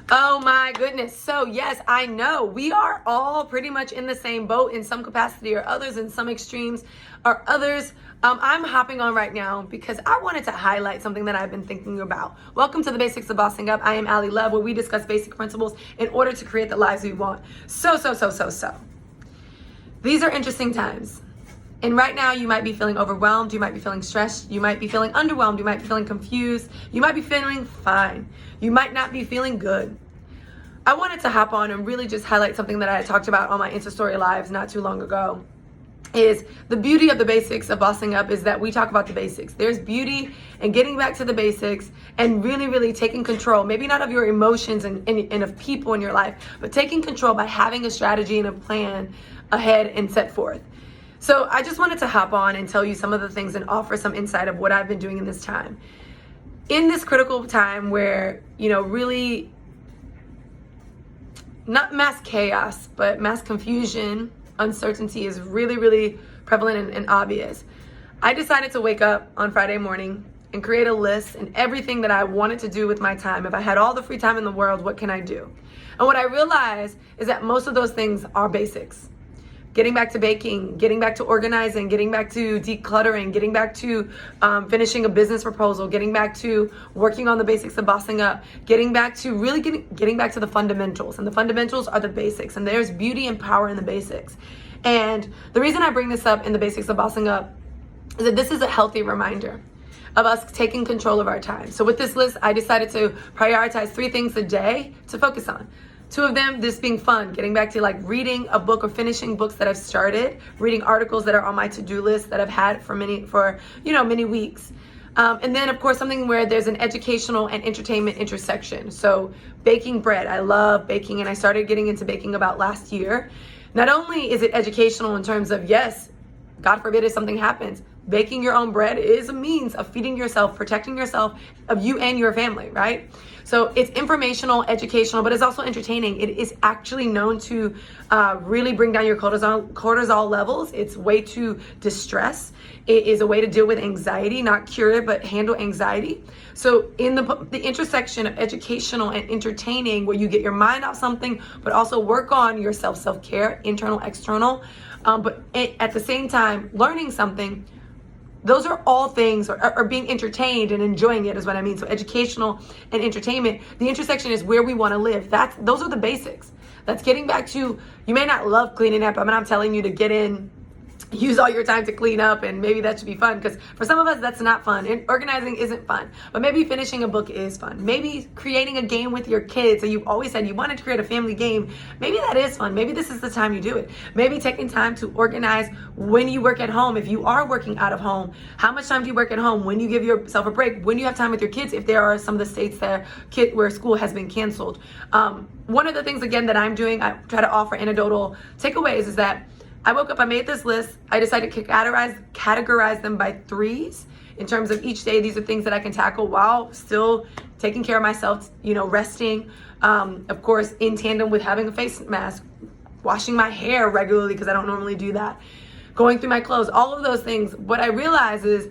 Oh my goodness. So yes, I know we are all pretty much in the same boat in some capacity or others, in some extremes or others. I'm hopping on right now because I wanted to highlight something that I've been thinking about. Welcome to the Basics of Bossing Up. I am Allie Love, where we discuss basic principles in order to create the lives we want. So. These are interesting times. And right now you might be feeling overwhelmed, you might be feeling stressed, you might be feeling underwhelmed, you might be feeling confused, you might be feeling fine, you might not be feeling good. I wanted to hop on and really just highlight something that I had talked about on my Insta Story Lives not too long ago. Is the beauty of the basics of bossing up is that we talk about the basics. There's beauty in getting back to the basics and really taking control, maybe not of your emotions and of people in your life, but taking control by having a strategy and a plan ahead and set forth. So I just wanted to hop on and tell you some of the things and offer some insight of what I've been doing in this time. In this critical time where, really not mass chaos, but mass confusion, uncertainty is really prevalent and obvious. I decided to wake up on Friday morning and create a list and everything that I wanted to do with my time. If I had all the free time in the world, what can I do? And what I realized is that most of those things are basics. Getting back to baking, getting back to organizing, getting back to decluttering, getting back to finishing a business proposal, getting back to working on the basics of bossing up, getting back to really getting back to the fundamentals. And the fundamentals are the basics. And there's beauty and power in the basics. And the reason I bring this up in the basics of bossing up is that this is a healthy reminder of us taking control of our time. So with this list, I decided to prioritize 3 things a day to focus on. 2 of them, this being fun, getting back to reading a book or finishing books that I've started, reading articles that are on my to-do list that I've had for many weeks. And then of course, something where there's an educational and entertainment intersection. So baking bread, I love baking and I started getting into baking about last year. Not only is it educational in terms of, yes, God forbid if something happens, baking your own bread is a means of feeding yourself, protecting yourself, of you and your family, right? So it's informational, educational, but it's also entertaining. It is actually known to really bring down your cortisol levels. It's a way to distress. It is a way to deal with anxiety, not cure it, but handle anxiety. So in the intersection of educational and entertaining, where you get your mind off something, but also work on your self-care, internal, external, but at the same time, learning something. Those are all things, or being entertained and enjoying it is what I mean. So educational and entertainment, the intersection is where we want to live. Those are the basics. That's getting back to, you may not love cleaning up. I mean, I'm telling you to get in, use all your time to clean up, and maybe that should be fun, because for some of us that's not fun, and organizing isn't fun. But maybe finishing a book is fun. Maybe creating a game with your kids, and you've always said you wanted to create a family game. Maybe that is fun. Maybe this is the time you do it. Maybe taking time to organize when you work at home. If you are working out of home, how much time do you work at home? When you give yourself a break? When you have time with your kids, if there are some of the states where school has been canceled. One of the things, again, that I'm doing, I try to offer anecdotal takeaways, is that I woke up, I made this list. I decided to categorize them by 3s in terms of each day. These are things that I can tackle while still taking care of myself, resting, of course, in tandem with having a face mask, washing my hair regularly because I don't normally do that, going through my clothes, all of those things. What I realized is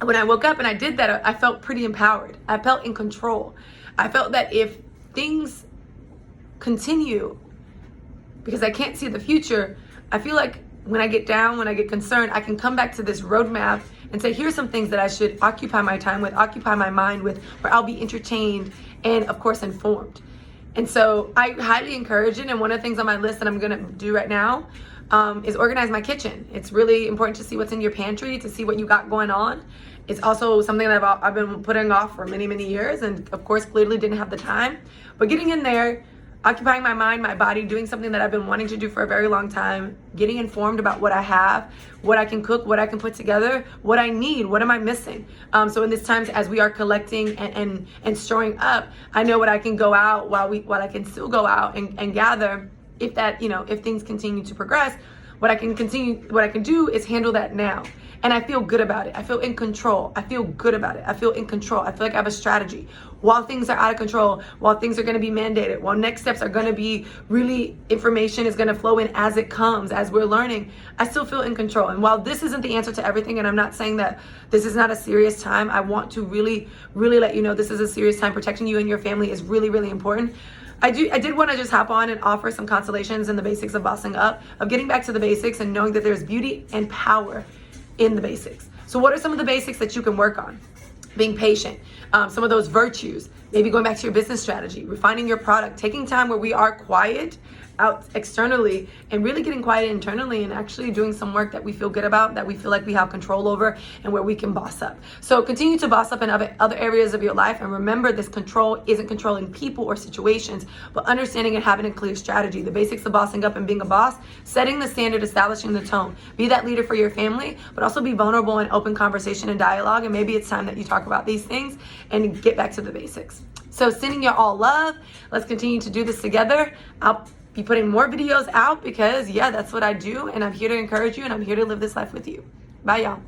when I woke up and I did that, I felt pretty empowered. I felt in control. I felt that if things continue, because I can't see the future, I feel like when I get down, when I get concerned, I can come back to this roadmap and say, here's some things that I should occupy my time with, occupy my mind with, where I'll be entertained and, of course, informed. And so I highly encourage it. And one of the things on my list that I'm going to do right now is organize my kitchen. It's really important to see what's in your pantry, to see what you got going on. It's also something that I've been putting off for many years, and of course, clearly didn't have the time. But getting in there, occupying my mind, my body, doing something that I've been wanting to do for a very long time, getting informed about what I have, what I can cook, what I can put together, what I need, what am I missing? So in this times, as we are collecting and storing up, I know what I can go out while I can still go out and gather. If things continue to progress, what I can do is handle that now. and I feel good about it. I feel in control. I feel good about it. I feel in control. I feel like I have a strategy. While things are out of control, while things are going to be mandated, while next steps are going to be really, information is going to flow in as it comes, as we're learning, I still feel in control. And while this isn't the answer to everything, and I'm not saying that this is not a serious time, I want to really, really let you know this is a serious time. Protecting you and your family is really, really important. I did want to just hop on and offer some consolations in the basics of bossing up, of getting back to the basics and knowing that there's beauty and power in the basics. So what are some of the basics that you can work on? Being patient, some of those virtues, maybe going back to your business strategy, refining your product, taking time where we are quiet out externally and really getting quiet internally and actually doing some work that we feel good about, that we feel like we have control over, and where we can boss up. So continue to boss up in other areas of your life, and remember, this control isn't controlling people or situations, but understanding and having a clear strategy. The basics of bossing up and being a boss: setting the standard, establishing the tone. Be that leader for your family, but also be vulnerable in open conversation and dialogue. And maybe it's time that you talk about these things and get back to the basics. So sending you all love. Let's continue to do this together. I'll be putting more videos out because, yeah, that's what I do. And I'm here to encourage you, and I'm here to live this life with you. Bye, y'all.